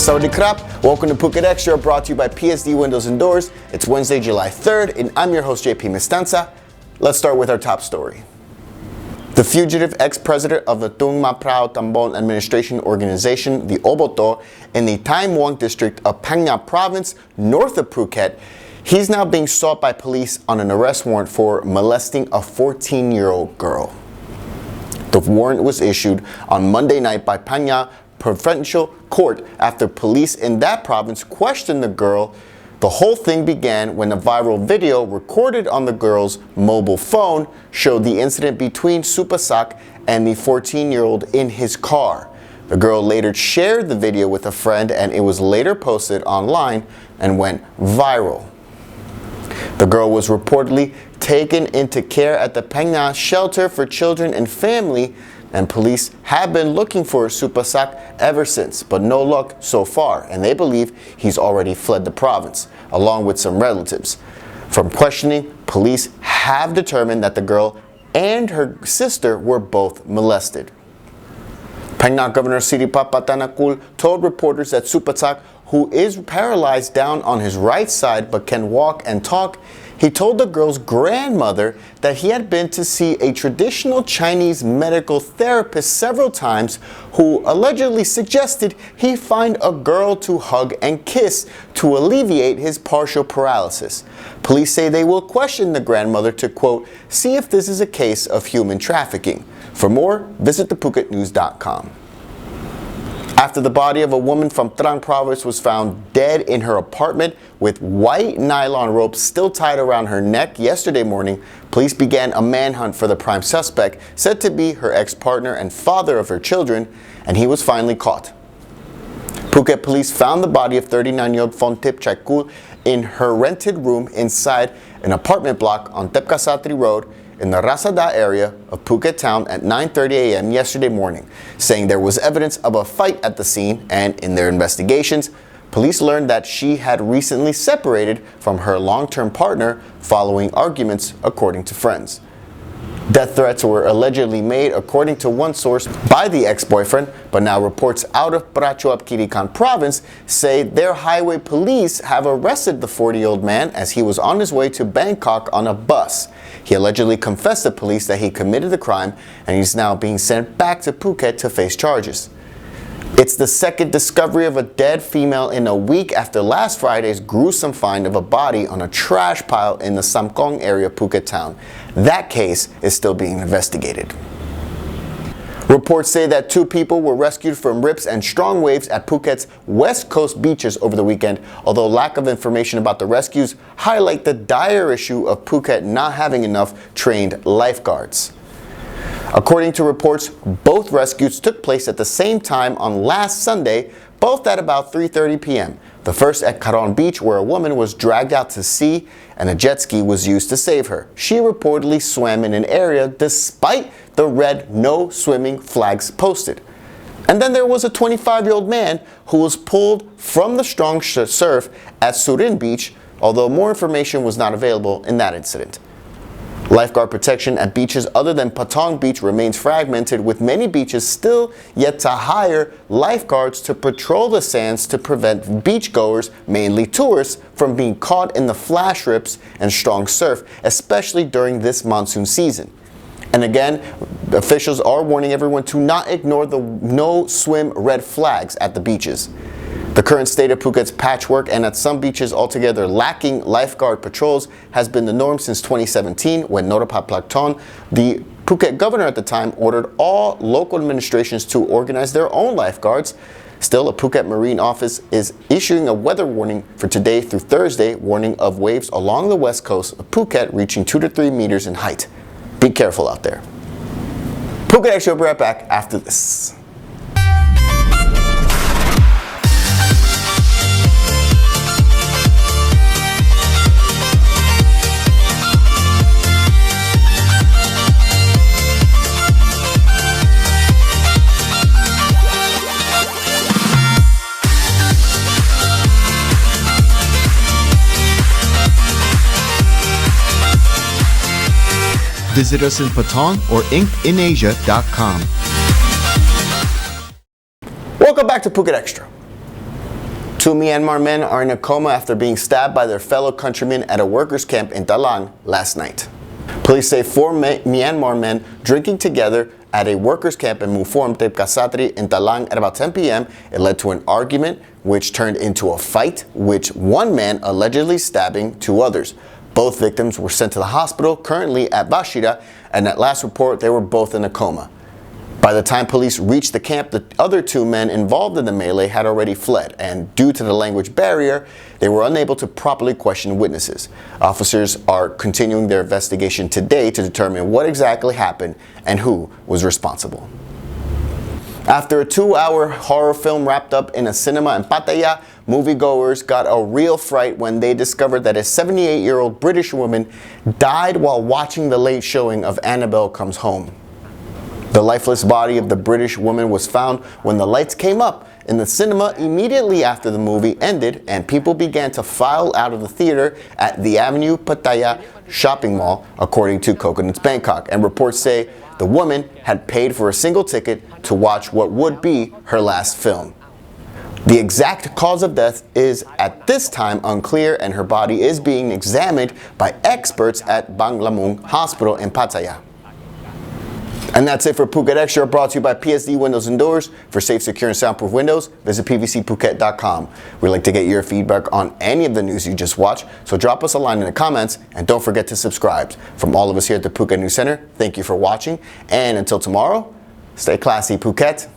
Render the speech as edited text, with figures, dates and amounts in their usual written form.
Sawadee krap, welcome to Phuket Extra, brought to you by PSD Windows and Doors. It's Wednesday, July 3rd, and I'm your host, JP Mestanza. Let's start with our top story. The fugitive ex-president of the Two Myanmar Tambon Administration Organization, the OrBorTor, in the Tham Muang district of Phang Nga province, north of Phuket, he's now being sought by police on an arrest warrant for molesting a 14-year-old girl. The warrant was issued on Monday night by Phang Nga Provincial Court after police in that province questioned the girl. The whole thing began when a viral video recorded on the girl's mobile phone showed the incident between Supasak and the 14-year-old in his car. The girl later shared the video with a friend, and it was later posted online and went viral. The girl was reportedly taken into care at the Phang Nga Shelter for Children and Family, and police have been looking for Supasak ever since, but no luck so far, and they believe he's already fled the province, along with some relatives. From questioning, police have determined that the girl and her sister were both molested. Phang Nga Governor Siripa Pattaya told reporters that Supasak, who is paralyzed down on his right side but can walk and talk, he told the girl's grandmother that he had been to see a traditional Chinese medical therapist several times who allegedly suggested he find a girl to hug and kiss to alleviate his partial paralysis. Police say they will question the grandmother to, quote, see if this is a case of human trafficking. For more, visit thephuket.news.com. After the body of a woman from Trang province was found dead in her apartment with white nylon ropes still tied around her neck yesterday morning, police began a manhunt for the prime suspect, said to be her ex-partner and father of her children, and he was finally caught. Phuket police found the body of 39-year-old Phonthip Chaikul in her rented room inside an apartment block on Tepkasatri Road in the Rasada area of Phuket town at 9:30 a.m. yesterday morning, saying there was evidence of a fight at the scene, and in their investigations, police learned that she had recently separated from her long-term partner following arguments, according to friends. Death threats were allegedly made, according to one source, by the ex-boyfriend, but now reports out of Prachuap Khiri province say their highway police have arrested the 40-year-old man as he was on his way to Bangkok on a bus. He allegedly confessed to police that he committed the crime, and he's now being sent back to Phuket to face charges. It's the second discovery of a dead female in a week after last Friday's gruesome find of a body on a trash pile in the Samkong area of Phuket town. That case is still being investigated. Reports say that 2 people were rescued from rips and strong waves at Phuket's west coast beaches over the weekend, although lack of information about the rescues highlight the dire issue of Phuket not having enough trained lifeguards. According to reports, both rescues took place at the same time on last Sunday, both at about 3:30 p.m. The first at Karon Beach, where a woman was dragged out to sea and a jet ski was used to save her. She reportedly swam in an area despite the red no swimming flags posted. And then there was a 25-year-old man who was pulled from the strong surf at Surin Beach, although more information was not available in that incident. Lifeguard protection at beaches other than Patong Beach remains fragmented, with many beaches still yet to hire lifeguards to patrol the sands to prevent beachgoers, mainly tourists, from being caught in the flash rips and strong surf, especially during this monsoon season. And again, officials are warning everyone to not ignore the no-swim red flags at the beaches. The current state of Phuket's patchwork and at some beaches altogether lacking lifeguard patrols has been the norm since 2017, when Norapat Plakton, the Phuket governor at the time, ordered all local administrations to organize their own lifeguards. Still, a Phuket Marine office is issuing a weather warning for today through Thursday, warning of waves along the west coast of Phuket reaching 2 to 3 meters in height. Be careful out there. Phuket Extra will be right back after this. Visit us in Patong or inkedinasia.com. Welcome back to Phuket Extra. Two Myanmar men are in a coma after being stabbed by their fellow countrymen at a workers' camp in Talang last night. Police say 4 Myanmar men drinking together at a workers' camp in Muformte Kasatri in Talang at about 10 p.m. It led to an argument which turned into a fight, which one man allegedly stabbing 2 others. Both victims were sent to the hospital, currently at Bashira, and at last report they were both in a coma. By the time police reached the camp, the other 2 men involved in the melee had already fled, and due to the language barrier, they were unable to properly question witnesses. Officers are continuing their investigation today to determine what exactly happened and who was responsible. After a 2-hour horror film wrapped up in a cinema in Pattaya, moviegoers got a real fright when they discovered that a 78-year-old British woman died while watching the late showing of Annabelle Comes Home. The lifeless body of the British woman was found when the lights came up in the cinema immediately after the movie ended, and people began to file out of the theater at the Avenue Pattaya shopping mall, according to Coconuts Bangkok, and reports say the woman had paid for a single ticket to watch what would be her last film. The exact cause of death is at this time unclear, and her body is being examined by experts at Bang Lamung Hospital in Pattaya. And that's it for Phuket Extra, brought to you by PSD Windows and Doors. For safe, secure, and soundproof windows, visit pvcphuket.com. We'd like to get your feedback on any of the news you just watched, so drop us a line in the comments, and don't forget to subscribe. From all of us here at the Phuket News Center, thank you for watching, and until tomorrow, stay classy, Phuket.